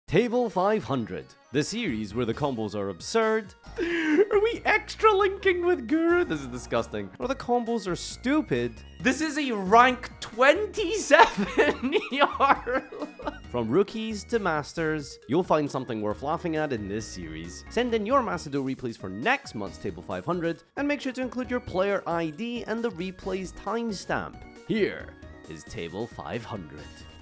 Table 500, the series where the combos are absurd. Are we extra linking with Guru? This is disgusting. Or the combos are stupid. This is a rank 27 Jarl. From rookies to masters, you'll find something worth laughing at in this series. Send in your Macedon replays for next month's Table 500 and make sure to include your player ID and the replay's timestamp. Here is Table 500.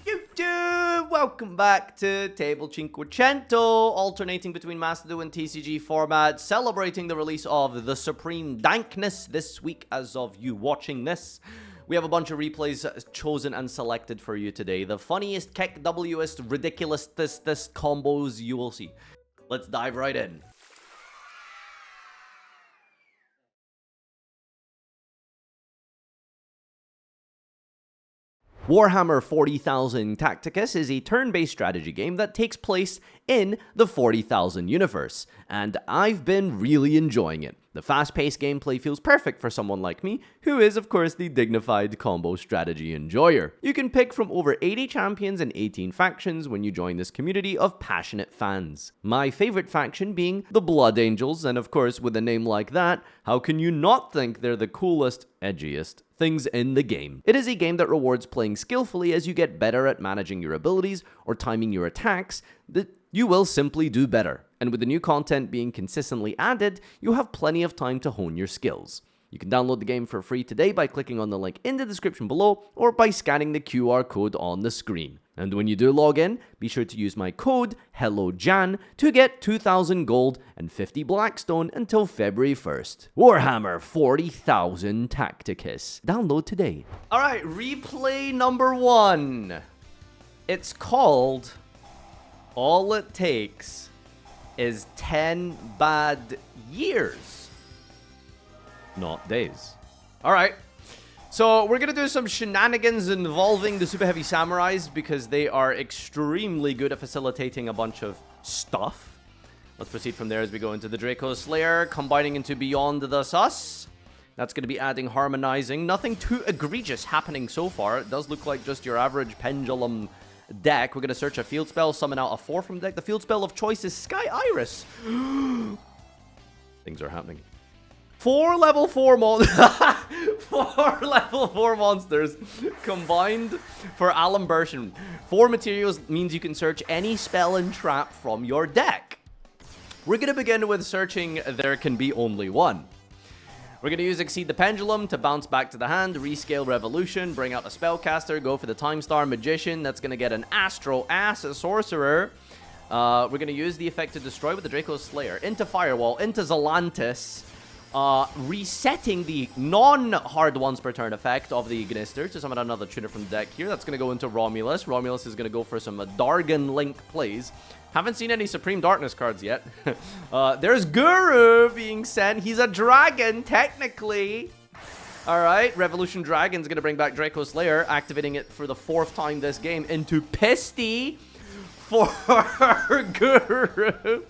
Yugioh! Welcome back to Table 500, alternating between Macedon and TCG formats, celebrating the release of the Supreme Dankness this week as of you watching this. We have a bunch of replays chosen and selected for you today. The funniest, KEKWist, ridiculousest combos you will see. Let's dive right in. Warhammer 40,000 Tacticus is a turn-based strategy game that takes place in the 40,000 universe, and I've been really enjoying it. The fast-paced gameplay feels perfect for someone like me, who is of course the dignified combo strategy enjoyer. You can pick from over 80 champions and 18 factions when you join this community of passionate fans. My favorite faction being the Blood Angels, and of course with a name like that, how can you not think they're the coolest, edgiest things in the game? It is a game that rewards playing skillfully as you get better at managing your abilities or timing your attacks, that you will simply do better. And with the new content being consistently added, you have plenty of time to hone your skills. You can download the game for free today by clicking on the link in the description below or by scanning the QR code on the screen. And when you do log in, be sure to use my code HelloJan to get 2,000 gold and 50 Blackstone until February 1st. Warhammer 40,000 Tacticus. Download today. Alright, replay number 1. It's called All It Takes is 10 Bad Years. Not days. Alright. So, we're gonna do some shenanigans involving the Super Heavy Samurais because they are extremely good at facilitating a bunch of stuff. Let's proceed from there as we go into the Draco Slayer, combining into Beyond the Sus. That's gonna be adding harmonizing. Nothing too egregious happening so far. It does look like just your average pendulum deck. We're gonna search a field spell, summon out a 4 from the deck. The field spell of choice is Sky Iris. Things are happening. 4 level 4 monsters combined for Alimbertion. 4 materials means you can search any spell and trap from your deck. We're going to begin with searching There Can Be Only One. We're going to use Exceed the Pendulum to bounce back to the hand, rescale Revolution, bring out a Spellcaster, go for the Time Star Magician. That's going to get an Astro Ass, a Sorcerer. We're going to use the effect to destroy with the Draco Slayer. Into Firewall, into Zelantis. Resetting the non-hard once per turn effect of the Ignister to summon another tuner from the deck here. That's going to go into Romulus. Romulus is going to go for some Dargon Link plays. Haven't seen any Supreme Darkness cards yet. There's Guru being sent. He's a dragon, technically. Alright, Revolution Dragon's going to bring back Draco Slayer, activating it for the 4th time this game into Pisty for Guru.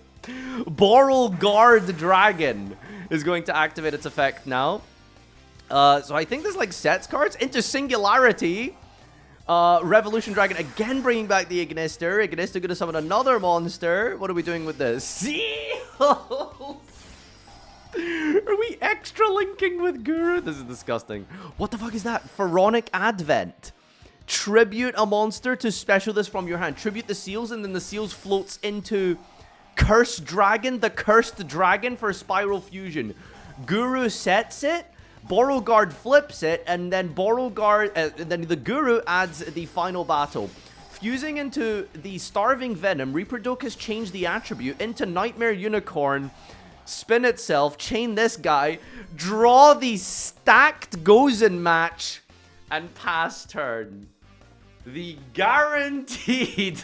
Boral Guard Dragon is going to activate its effect now. So I think this like sets cards into Singularity. Revolution Dragon again bringing back the Ignister. Ignister going to summon another monster. What are we doing with this? Seals! Are we extra linking with Guru? This is disgusting. What the fuck is that? Pharaonic Advent. Tribute a monster to special this from your hand. Tribute the seals, and then the seals floats into Cursed Dragon, the Cursed Dragon for Spiral Fusion. Guru sets it, Beauregard flips it, and then then the Guru adds the final battle. Fusing into the Starving Venom, Reaper-Dokus changed the attribute into Nightmare Unicorn, spin itself, chain this guy, draw the stacked Gozen match, and pass turn. The guaranteed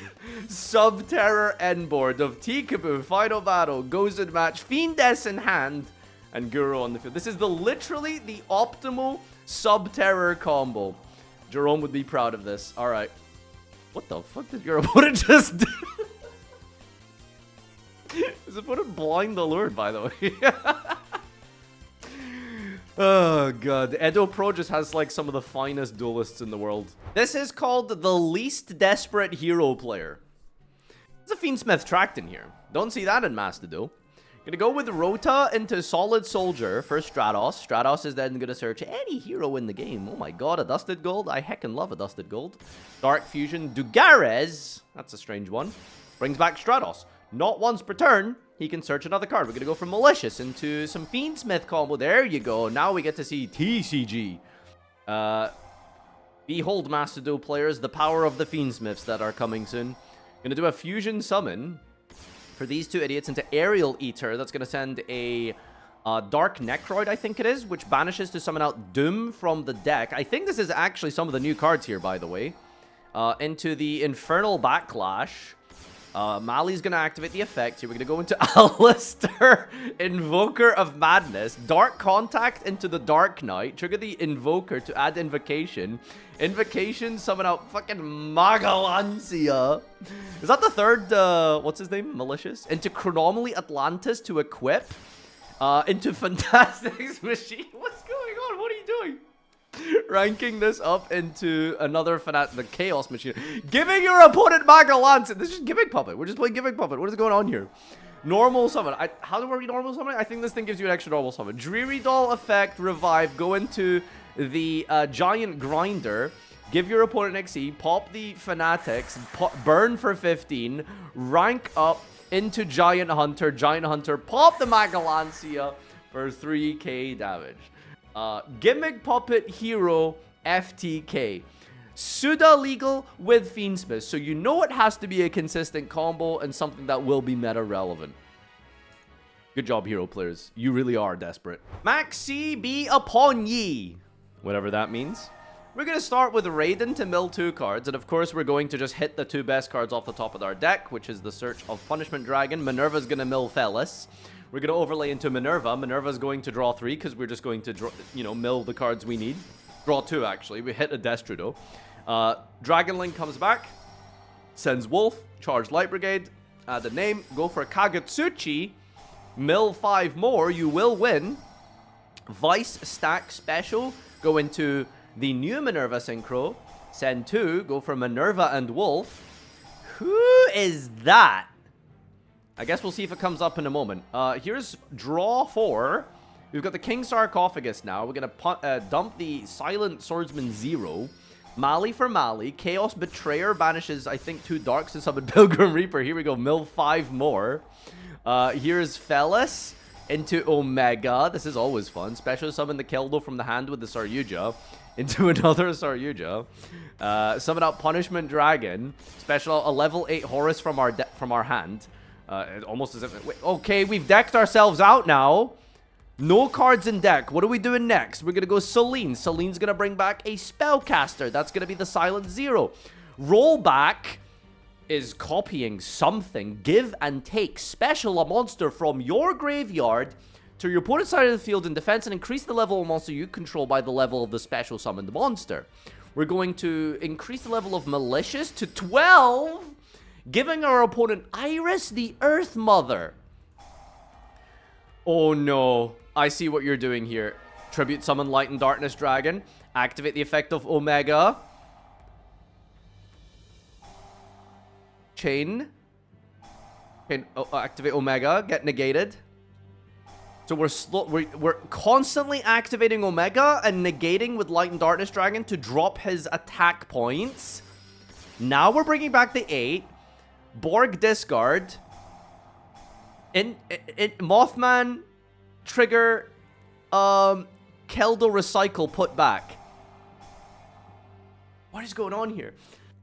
Sub-Terror Endboard of Tikaboo, Final Battle, Gozen Match, Fiendess in hand, and Guru on the field. This is literally the optimal Sub-Terror combo. Jerome would be proud of this. Alright. What the fuck did your opponent just do? His opponent blind allured, by the way. Oh god, Edo Pro just has like some of the finest duelists in the world. This is called the least desperate hero player. There's a Fiendsmith tracked in here. Don't see that in Master Duel. Gonna go with Rota into Solid Soldier for Stratos. Stratos is then gonna search any hero in the game. Oh my god, a Dusted Gold. I heckin' love a Dusted Gold. Dark Fusion, Dugares. That's a strange one. Brings back Stratos. Not once per turn, he can search another card. We're gonna go from Malicious into some Fiendsmith combo. There you go. Now we get to see TCG. Behold, Master Duel players, the power of the Fiendsmiths that are coming soon. Gonna do a Fusion Summon for these two idiots into Aerial Eater. That's going to send a Dark Necroid, I think it is, which banishes to summon out Doom from the deck. I think this is actually some of the new cards here, by the way. Into the Infernal Backlash. Mali's going to activate the effect. Here we're going to go into Alistair, Invoker of Madness. Dark Contact into the Dark Knight. Trigger the Invoker to add Invocation. Invocation, summon out fucking Magalancia. Is that the third, what's his name? Malicious? Into Chronomaly Atlantis to equip. Into Fantastic's Machine. What's going on? What are you doing? Ranking this up into another the Chaos Machine. Giving your opponent Magalancia. This is just Giving Puppet. We're just playing Giving Puppet. What is going on here? Normal summon. How do we normal summon? I think this thing gives you an extra normal summon. Dreary Doll effect, revive, go into the Giant Grinder, give your opponent XE, pop the Fanatics, burn for 15, rank up into Giant Hunter, pop the Magalancia for 3k damage. Gimmick Puppet Hero FTK. Suda legal with Fiendsmith, so you know it has to be a consistent combo and something that will be meta relevant. Good job, hero players. You really are desperate. Maxx be upon ye. Whatever that means. We're going to start with Raiden to mill 2 cards, and of course we're going to just hit the 2 best cards off the top of our deck, which is the Search of Punishment Dragon. Minerva's going to mill Felis. We're going to overlay into Minerva. Minerva's going to draw 3, because we're just going to, draw, mill the cards we need. Draw 2, actually. We hit a Destrudo. Dragon Link comes back, sends Wolf, charge Light Brigade, add a name, go for Kagetsuchi, mill 5 more, you will win. Vice stack special, go into the new Minerva Synchro, send 2, go for Minerva and Wolf. Who is that? I guess we'll see if it comes up in a moment. Here's draw 4. We've got the King Sarcophagus now. We're going to dump the Silent Swordsman 0. Mali for Mali. Chaos Betrayer banishes, I think, 2 darks to summon Pilgrim Reaper. Here we go. Mill 5 more. Here's Felis into Omega. This is always fun. Special summon the Keldo from the hand with the Yugioh into another Yugioh. Summon out Punishment Dragon. Special a level 8 Horus from our hand. Almost as if... Wait, okay, we've decked ourselves out now. No cards in deck. What are we doing next? We're going to go Selene. Selene's going to bring back a Spellcaster. That's going to be the Silent 0. Rollback is copying something. Give and take. Special a monster from your graveyard to your opponent's side of the field in defense and increase the level of monster you control by the level of the special summoned monster. We're going to increase the level of Malicious to 12, giving our opponent Iris the Earth Mother. Oh no. I see what you're doing here. Tribute summon Light and Darkness Dragon. Activate the effect of Omega. Chain. Activate Omega. Get negated. So we're constantly activating Omega and negating with Light and Darkness Dragon to drop his attack points. Now we're bringing back the 8. Borg discard. Mothman trigger Keldo recycle put back. What is going on here?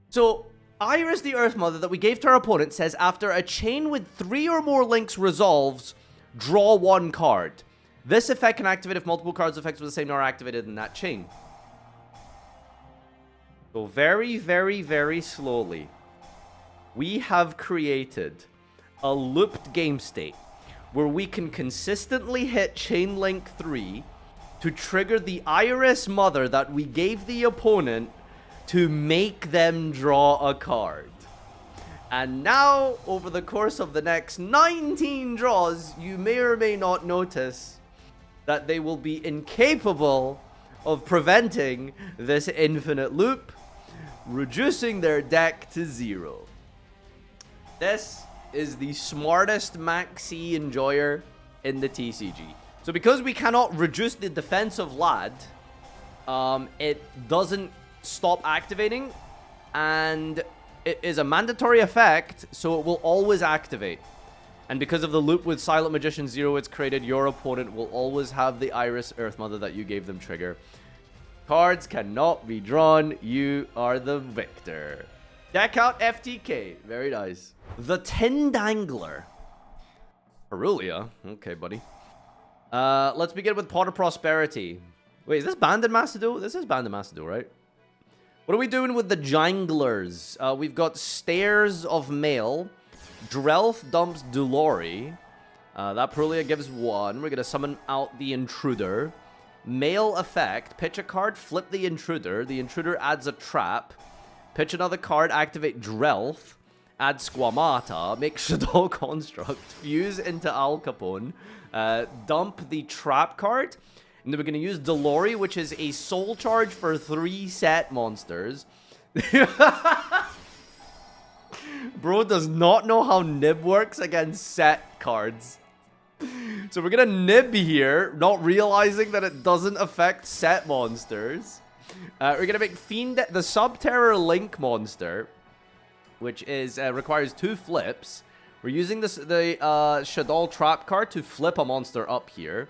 So Iris the Earth Mother that we gave to our opponent says after a chain with 3 or more links resolves, draw 1 card. This effect can activate if multiple cards effects with the same number are activated in that chain. So very, very, very slowly, we have created a looped game state where we can consistently hit chain link 3 to trigger the Iris Mother that we gave the opponent to make them draw a card. And now, over the course of the next 19 draws, you may or may not notice that they will be incapable of preventing this infinite loop, reducing their deck to 0. This is the smartest Maxi enjoyer in the TCG. So because we cannot reduce the defense of Lad, it doesn't stop activating, and it is a mandatory effect, so it will always activate. And because of the loop with Silent Magician 0 it's created, your opponent will always have the Iris Earth Mother that you gave them trigger. Cards cannot be drawn. You are the victor. Deck out FTK. Very nice. The Tindangler. Aurelia. Okay, buddy. Let's begin with Pot of Prosperity. Wait, is this banned in Macedo? This is banned in Macedo, right? What are we doing with the Janglers? We've got Stairs of Mail. Drelth dumps Dulori. That Aurelia gives 1. We're going to summon out the Intruder. Mail effect. Pitch a card, flip the Intruder. The Intruder adds a trap. Pitch another card, activate Drelth. Add Squamata. Make Shadow Construct. Fuse into Al Capone. Dump the trap card. And then we're going to use Dulori, which is a soul charge for 3 set monsters. Bro does not know how Nib works against set cards. So we're going to Nib here, not realizing that it doesn't affect set monsters. We're going to make Fiend, the Subterror Link monster, which is requires 2 flips. We're using the Shaddoll Trap card to flip a monster up here.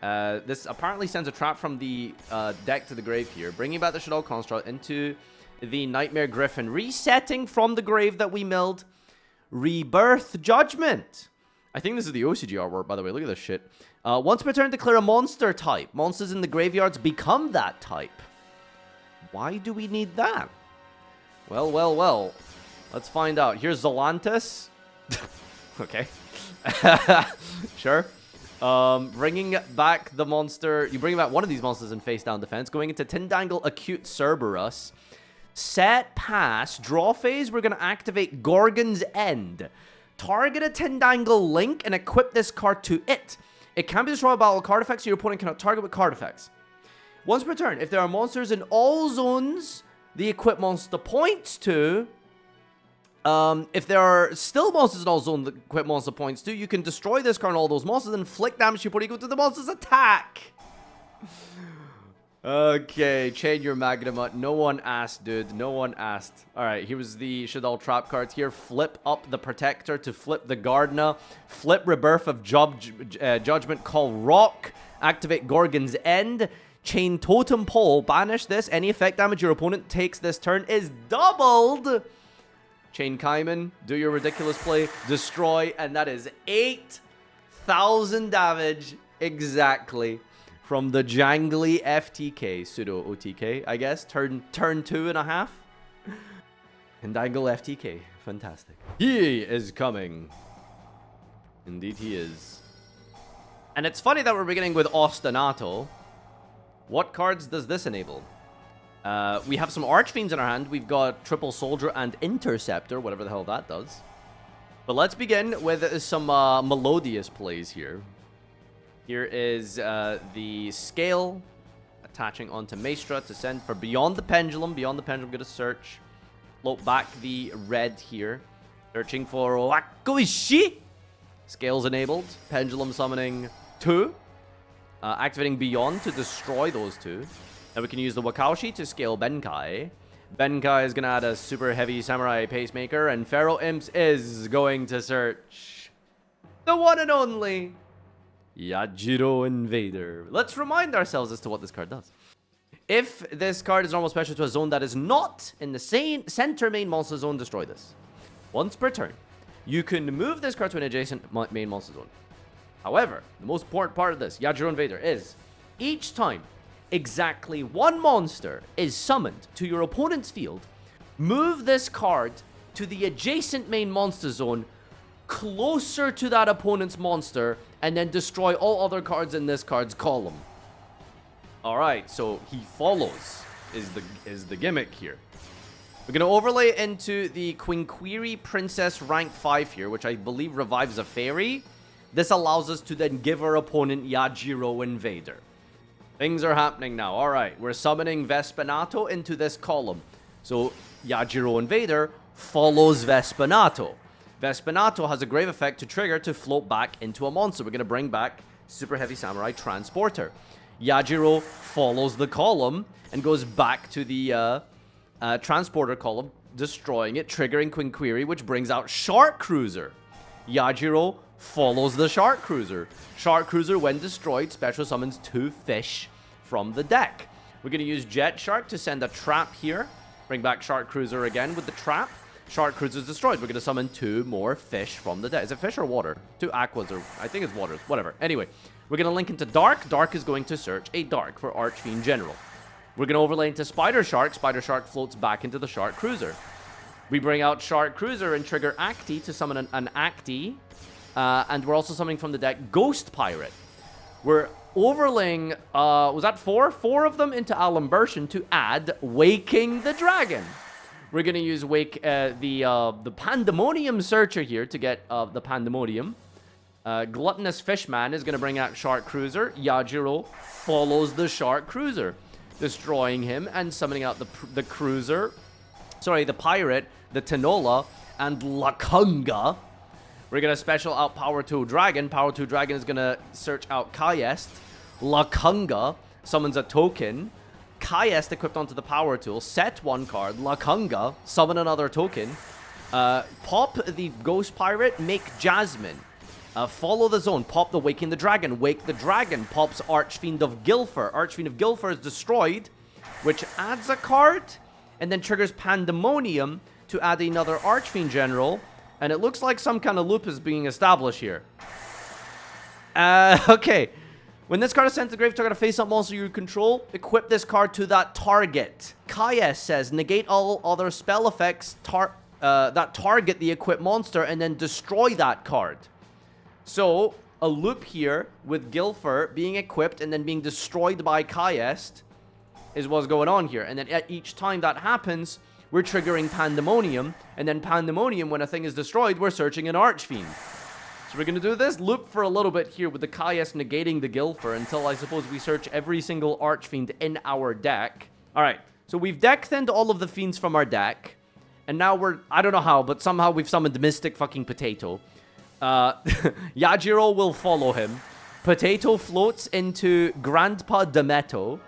This apparently sends a trap from the deck to the grave here, bringing back the Shaddoll Construct into the Nightmare Griffin, resetting from the grave that we milled. Rebirth Judgment. I think this is the OCG artwork, by the way. Look at this shit. Once per turn, declare a monster type. Monsters in the graveyards become that type. Why do we need that? Well, well, well. Let's find out. Here's Zolantis. Okay. Sure. Bringing back the monster. You bring back one of these monsters in face down defense. Going into Tindangle Acute Cerberus. Set pass. Draw phase. We're going to activate Gorgon's End. Target a Tindangle Link and equip this card to it. It can be destroyed by all card effects, so your opponent cannot target with card effects. Once per turn, if there are monsters in all zones, the equip monster points to. If there are still monsters in all zones, the equip monster points to, you can destroy this card and all those monsters and inflict damage to your opponent equal to the monster's attack. Okay, chain your Magnum. No one asked, dude. No one asked. Alright, here was the Shaddoll Trap cards here. Flip up the Protector to flip the Gardener. Flip Rebirth of Judgment, call Rock. Activate Gorgon's End. Chain Totem Pole. Banish this. Any effect damage your opponent takes this turn is doubled. Chain Kaiman. Do your ridiculous play. Destroy. And that is 8,000 damage. Exactly. From the jangly FTK, pseudo OTK, I guess. Turn 2.5. And Dangle FTK. Fantastic. He is coming. Indeed he is. And it's funny that we're beginning with Ostinato. What cards does this enable? We have some Archfiends in our hand. We've got Triple Soldier and Interceptor, whatever the hell that does. But let's begin with some melodious plays here. Here is the Scale attaching onto Maestra to send for Beyond the Pendulum. Beyond the Pendulum, going to search. Float back the red here. Searching for Wakuishi. Scales enabled. Pendulum summoning 2. Activating Beyond to destroy those 2. Now we can use the Wakaushi to scale Benkai. Benkai is going to add a super heavy Samurai Pacemaker. And Pharaoh Imps is going to search the one and only Yugioh Invader. Let's remind ourselves as to what this card does. If this card is normal special to a zone that is not in the same center main monster zone, destroy this. Once per turn, you can move this card to an adjacent main monster zone. However, the most important part of this, Yugioh Invader, is each time exactly one monster is summoned to your opponent's field, move this card to the adjacent main monster zone closer to that opponent's monster, and then destroy all other cards in this card's column. Alright, so he follows is the gimmick here. We're going to overlay into the Quinquiri Princess rank 5 here, which I believe revives a fairy. This allows us to then give our opponent Yugioh Invader. Things are happening now. Alright, we're summoning Vespinato into this column. So Yugioh Invader follows Vespinato. Vespinato has a grave effect to trigger to float back into a monster. We're going to bring back Super Heavy Samurai Transporter. Yajiro follows the column and goes back to the Transporter column, destroying it, triggering Quinquiri, which brings out Shark Cruiser. Yajiro follows the Shark Cruiser. Shark Cruiser, when destroyed, special summons 2 fish from the deck. We're going to use Jet Shark to send a trap here. Bring back Shark Cruiser again with the trap. Shark Cruiser is destroyed. We're going to summon 2 more fish from the deck. Is it fish or water? 2 aquas, or I think it's waters. Whatever. Anyway, we're going to link into Dark. Dark is going to search a Dark for Archfiend General. We're going to overlay into Spider Shark. Spider Shark floats back into the Shark Cruiser. We bring out Shark Cruiser and trigger Acti to summon an Acti. And we're also summoning from the deck Ghost Pirate. We're overlaying, was that 4? 4 of them into Alimbertion to add Waking the Dragon. We're going to use the Pandemonium Searcher here to get the Pandemonium. Gluttonous Fishman is going to bring out Shark Cruiser. Yajiro follows the Shark Cruiser, destroying him and summoning out the Cruiser. Sorry, the Pirate, the Tinola, and Lakunga. We're going to special out Power 2 Dragon. Power 2 Dragon is going to search out Kaiest. Lakunga summons a token. Kaiest equipped onto the power tool. Set 1 card. Lakunga, summon another token. Pop the Ghost Pirate. Make Jasmine. Follow the zone. Pop the Waking the Dragon. Wake the Dragon. Pops Archfiend of Gilfer. Archfiend of Gilfer is destroyed, which adds a card. And then triggers Pandemonium to add another Archfiend General. And it looks like some kind of loop is being established here. Okay. When this card is sent to the grave, target a face-up monster you control. Equip this card to that target. Kaies says, negate all other spell effects that target the equipped monster and then destroy that card. So, a loop here with Gilfer being equipped and then being destroyed by Kaiest is what's going on here. And then at each time that happens, we're triggering Pandemonium. And then Pandemonium, when a thing is destroyed, we're searching an Archfiend. So we're going to do this loop for a little bit here with the Kaiest negating the Gilfer until I suppose we search every single Archfiend in our deck. Alright, so we've deck thinned all of the fiends from our deck. And now we're, I don't know how, but somehow we've summoned Mystic fucking Potato. Yajiro will follow him. Potato floats into Grandpa Demeto.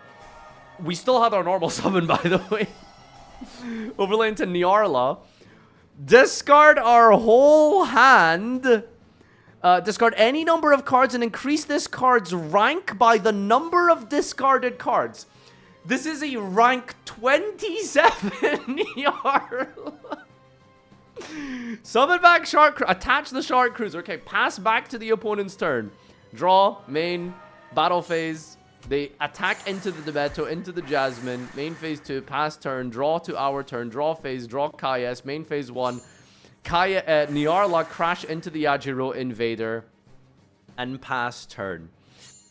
We still had our normal summon, by the way. Overlay into Nyarla. Discard our whole hand. Discard any number of cards and increase this card's rank by the number of discarded cards. This is a rank 27 Nyarla. Summon back Shark... Attach the Shark Cruiser. Okay, pass back to the opponent's turn. Draw, main, battle phase. They attack into the Demeto, into the Jasmine. Main phase 2, pass turn, draw to our turn, draw phase, draw Kaies, main phase 1. Nyarla crash into the Yajiro Invader and pass turn.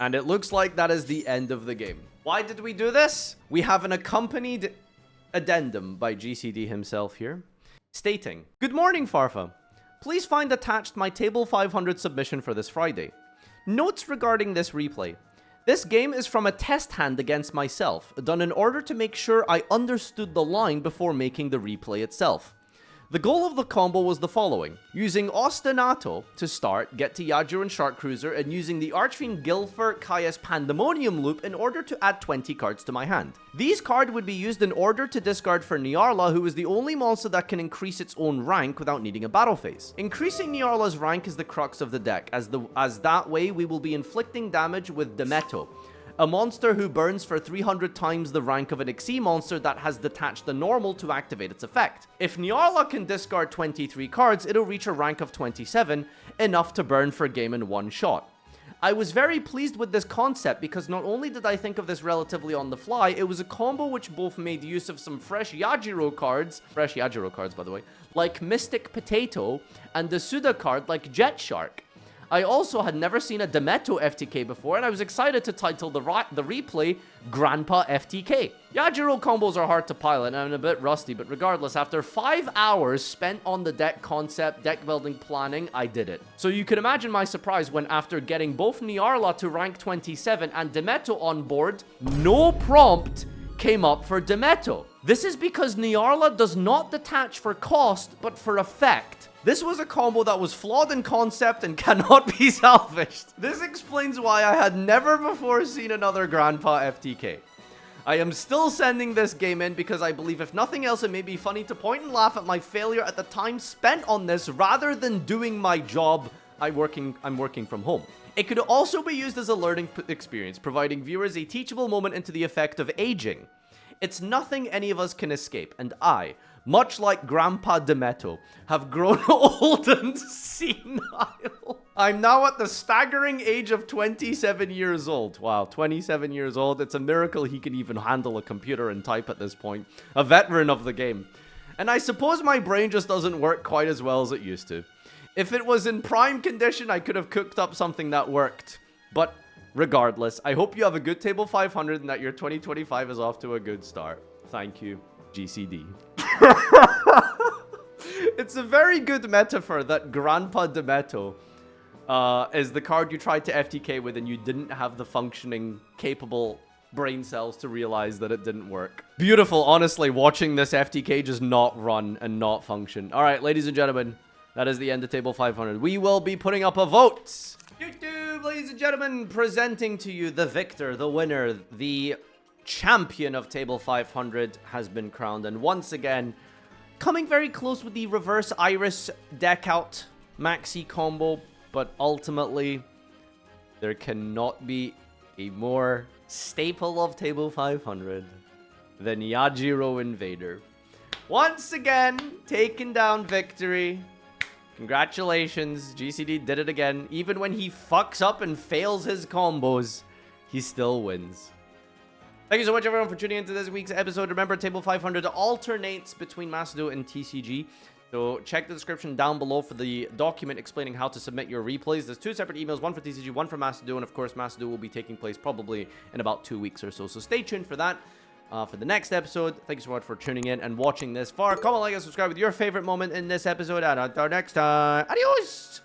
And it looks like that is the end of the game. Why did we do this? We have an accompanied addendum by GCD himself here, stating, "Good morning, Farfa. Please find attached my Table 500 submission for this Friday. Notes regarding this replay. This game is from a test hand against myself, done in order to make sure I understood the line before making the replay itself. The goal of the combo was the following: using Ostinato to start, get to Yajiro and Shark Cruiser, and using the Archfiend Gilfer Kaies Pandemonium loop in order to add 20 cards to my hand. These cards would be used in order to discard for Nyarla, who is the only monster that can increase its own rank without needing a battle phase. Increasing Nyarla's rank is the crux of the deck, as that way we will be inflicting damage with Demeto, a monster who burns for 300 times the rank of an Xyz monster that has detached the normal to activate its effect. If Nyarla can discard 23 cards, it'll reach a rank of 27, enough to burn for a game in one shot. I was very pleased with this concept because not only did I think of this relatively on the fly, it was a combo which both made use of some fresh Yajiro cards by the way, like Mystic Potato, and the Suda card like Jet Shark. I also had never seen a Demeto FTK before, and I was excited to title the replay Grandpa FTK. Yajiro combos are hard to pilot, and I'm a bit rusty, but regardless, after 5 hours spent on the deck concept, deck building, planning, I did it. So you can imagine my surprise when, after getting both Nyarla to rank 27 and Demeto on board, no prompt came up for Demeto. This is because Nyarla does not detach for cost, but for effect. This was a combo that was flawed in concept and cannot be salvaged. This explains why I had never before seen another Grandpa FTK. I am still sending this game in because I believe if nothing else it may be funny to point and laugh at my failure at the time spent on this rather than doing my job. I'm working from home. It could also be used as a learning experience, providing viewers a teachable moment into the effect of aging. It's nothing any of us can escape, and I, much like Grandpa Demeto, have grown old and senile. I'm now at the staggering age of 27 years old. Wow, 27 years old. It's a miracle he can even handle a computer and type at this point. A veteran of the game. And I suppose my brain just doesn't work quite as well as it used to. If it was in prime condition, I could have cooked up something that worked. But regardless, I hope you have a good Table 500 and that your 2025 is off to a good start. Thank you, GCD. It's a very good metaphor that Grandpa Demeto is the card you tried to FTK with and you didn't have the functioning, capable brain cells to realize that it didn't work. Beautiful, honestly, watching this FTK just not run and not function. All right, ladies and gentlemen, that is the end of Table 500. We will be putting up a vote. YouTube, ladies and gentlemen, presenting to you the victor, the winner, the champion of Table 500 has been crowned. And once again, coming very close with the reverse Iris Deckout Maxi combo. But ultimately, there cannot be a more staple of Table 500 than Yugioh Invader. Once again, taking down victory. Congratulations, GCD did it again. Even when he fucks up and fails his combos, he still wins. Thank you so much, everyone, for tuning into this week's episode. Remember, Table 500 alternates between Macedon and TCG. So check the description down below for the document explaining how to submit your replays. There's 2 separate emails, one for TCG, one for Macedon. And of course, Macedon will be taking place probably in about 2 weeks or so. So stay tuned for that. For the next episode. Thank you so much for tuning in and watching this far. Comment, like, and subscribe with your favorite moment in this episode. And until next time, adios!